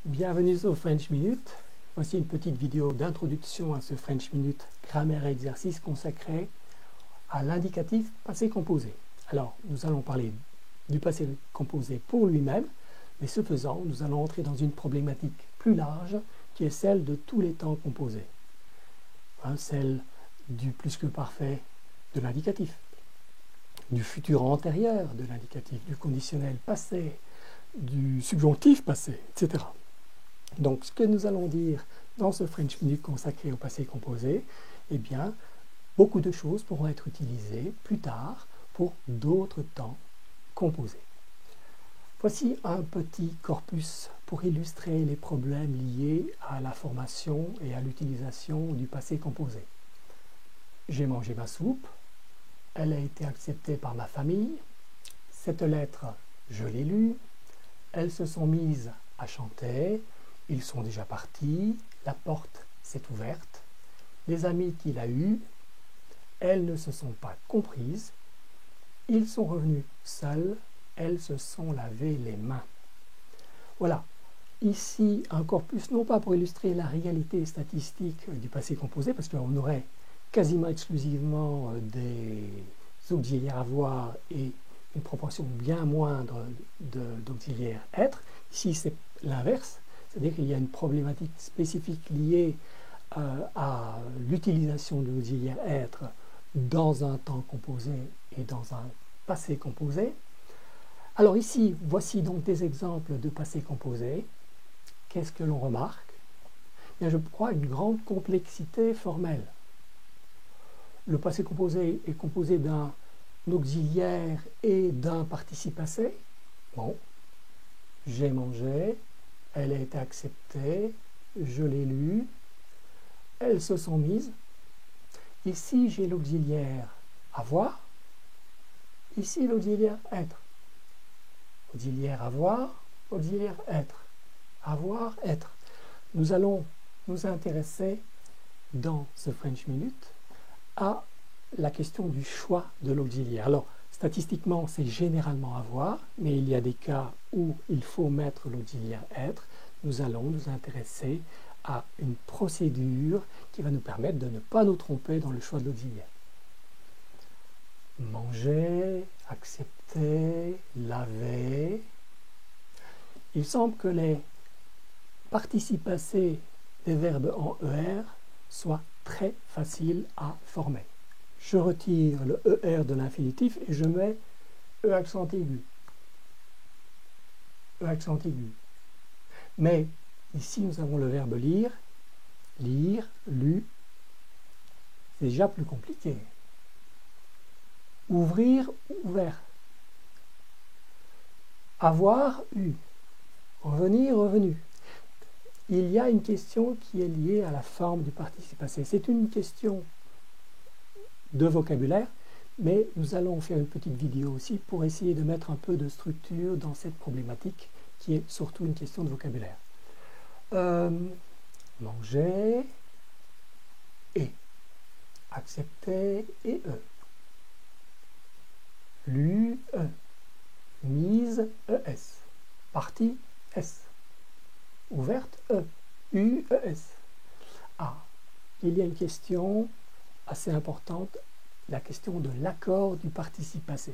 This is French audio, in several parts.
Bienvenue au French Minute. Voici une petite vidéo d'introduction à ce French Minute grammaire et exercice consacré à l'indicatif passé composé. Alors, nous allons parler du passé composé pour lui-même, mais ce faisant, nous allons entrer dans une problématique plus large qui est celle de tous les temps composés. Celle du plus que parfait de l'indicatif, du futur antérieur de l'indicatif, du conditionnel passé, du subjonctif passé, etc. Donc, ce que nous allons dire dans ce French Minute consacré au passé composé, eh bien, beaucoup de choses pourront être utilisées plus tard pour d'autres temps composés. Voici un petit corpus pour illustrer les problèmes liés à la formation et à l'utilisation du passé composé. J'ai mangé ma soupe, elle a été acceptée par ma famille, cette lettre, je l'ai lue, elles se sont mises à chanter, ils sont déjà partis, la porte s'est ouverte, les amis qu'il a eus, elles ne se sont pas comprises, ils sont revenus seuls, elles se sont lavé les mains. Voilà, ici un corpus non pas pour illustrer la réalité statistique du passé composé, parce qu'on aurait quasiment exclusivement des auxiliaires avoir et une proportion bien moindre d'auxiliaires être. Ici c'est l'inverse, c'est-à-dire qu'il y a une problématique spécifique liée à l'utilisation de l'auxiliaire être dans un temps composé et dans un passé composé. Alors ici, voici donc des exemples de passé composé. Qu'est-ce que l'on remarque? Bien, je crois une grande complexité formelle. Le passé composé est composé d'un auxiliaire et d'un participe passé. Bon, j'ai mangé, elle a été acceptée, je l'ai lu, elles se sont mises. Ici, j'ai l'auxiliaire avoir, ici l'auxiliaire être. Auxiliaire avoir, auxiliaire être. Avoir, être. Nous allons nous intéresser dans ce French Minute à la question du choix de l'auxiliaire. Alors, statistiquement, c'est généralement avoir, mais il y a des cas où il faut mettre l'auxiliaire être. Nous allons nous intéresser à une procédure qui va nous permettre de ne pas nous tromper dans le choix de l'auxiliaire. Manger, accepter, laver. Il semble que les participes passés des verbes en ER soient très faciles à former. Je retire le ER de l'infinitif et je mets E accent aigu. E accent aigu. Mais ici, nous avons le verbe lire, lire, lu. C'est déjà plus compliqué. Ouvrir, ouvert. Avoir, eu. Revenir, revenu. Il y a une question qui est liée à la forme du participe passé. C'est une question de vocabulaire, mais nous allons faire une petite vidéo aussi pour essayer de mettre un peu de structure dans cette problématique qui est surtout une question de vocabulaire. Manger et accepter et lu mise es, partie s, ouverte u es. Ah, il y a une question assez importante, la question de l'accord du participe passé.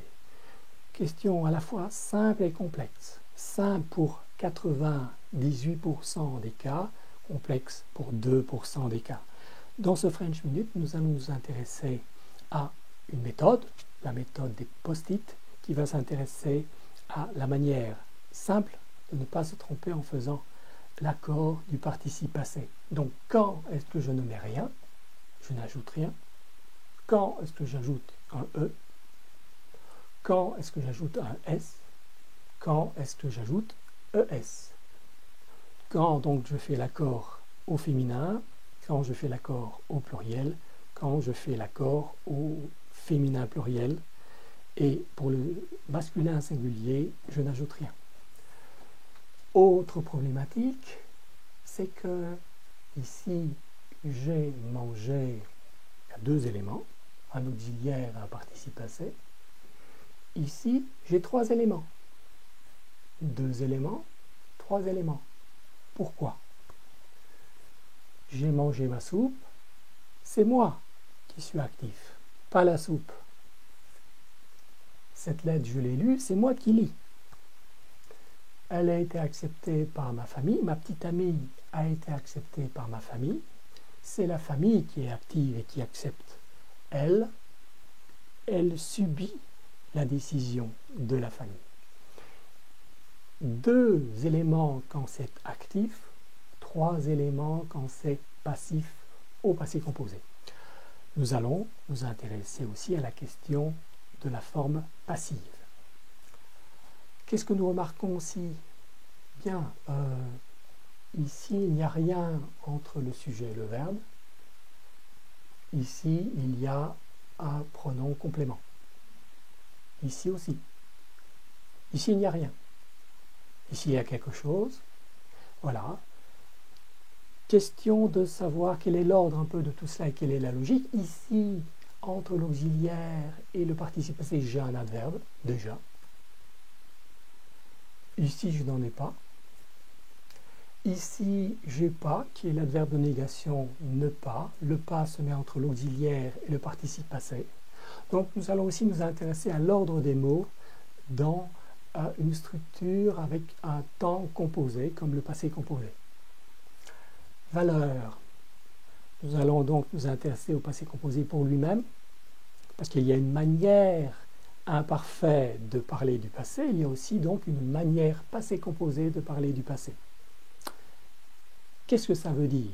Question à la fois simple et complexe. Simple pour 98% des cas, complexe pour 2% des cas. Dans ce French Minute, nous allons nous intéresser à une méthode, la méthode des post-it, qui va s'intéresser à la manière simple de ne pas se tromper en faisant l'accord du participe passé. Donc, quand est-ce que je ne mets rien? Je n'ajoute rien. Quand est-ce que j'ajoute un E? Quand est-ce que j'ajoute un S? Quand est-ce que j'ajoute ES? Quand donc je fais l'accord au féminin? Quand je fais l'accord au pluriel? Quand je fais l'accord au féminin pluriel? Et pour le masculin singulier, je n'ajoute rien. Autre problématique, c'est que ici, j'ai mangé, il y a deux éléments, un auxiliaire et un participe passé. Ici, j'ai trois éléments. Deux éléments, trois éléments. Pourquoi? J'ai mangé ma soupe, c'est moi qui suis actif, pas la soupe. Cette lettre, je l'ai lue, c'est moi qui lis. Elle a été acceptée par ma famille, ma petite amie a été acceptée par ma famille. C'est la famille qui est active et qui accepte. Elle subit la décision de la famille. 2 éléments quand c'est actif, 3 éléments quand c'est passif au passé composé. Nous allons nous intéresser aussi à la question de la forme passive. Qu'est-ce que nous remarquons aussi? Bien, ici, il n'y a rien entre le sujet et le verbe. Ici, il y a un pronom complément. Ici aussi. Ici, il n'y a rien. Ici, il y a quelque chose. Voilà. Question de savoir quel est l'ordre un peu de tout cela et quelle est la logique. Ici, entre l'auxiliaire et le participe passé, j'ai un adverbe, déjà. Ici, je n'en ai pas. Ici, j'ai pas, qui est l'adverbe de négation, ne pas. Le pas se met entre l'auxiliaire et le participe passé. Donc, nous allons aussi nous intéresser à l'ordre des mots dans une structure avec un temps composé, comme le passé composé. Valeur. Nous allons donc nous intéresser au passé composé pour lui-même, parce qu'il y a une manière imparfaite de parler du passé, il y a aussi donc une manière passé composé de parler du passé. Qu'est-ce que ça veut dire,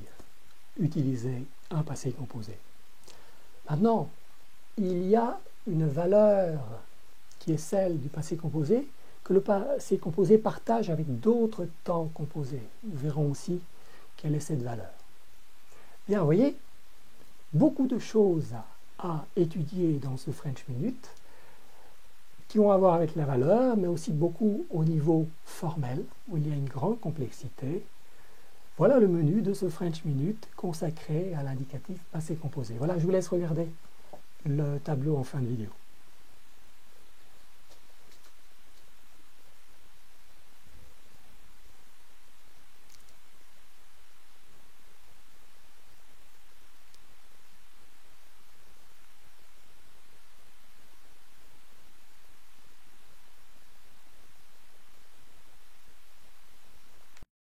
utiliser un passé composé? Maintenant, il y a une valeur qui est celle du passé composé, que le passé composé partage avec d'autres temps composés. Nous verrons aussi quelle est cette valeur. Bien, vous voyez, beaucoup de choses à étudier dans ce French Minute qui ont à voir avec la valeur, mais aussi beaucoup au niveau formel, où il y a une grande complexité. Voilà le menu de ce French Minute consacré à l'indicatif passé composé. Voilà, je vous laisse regarder le tableau en fin de vidéo.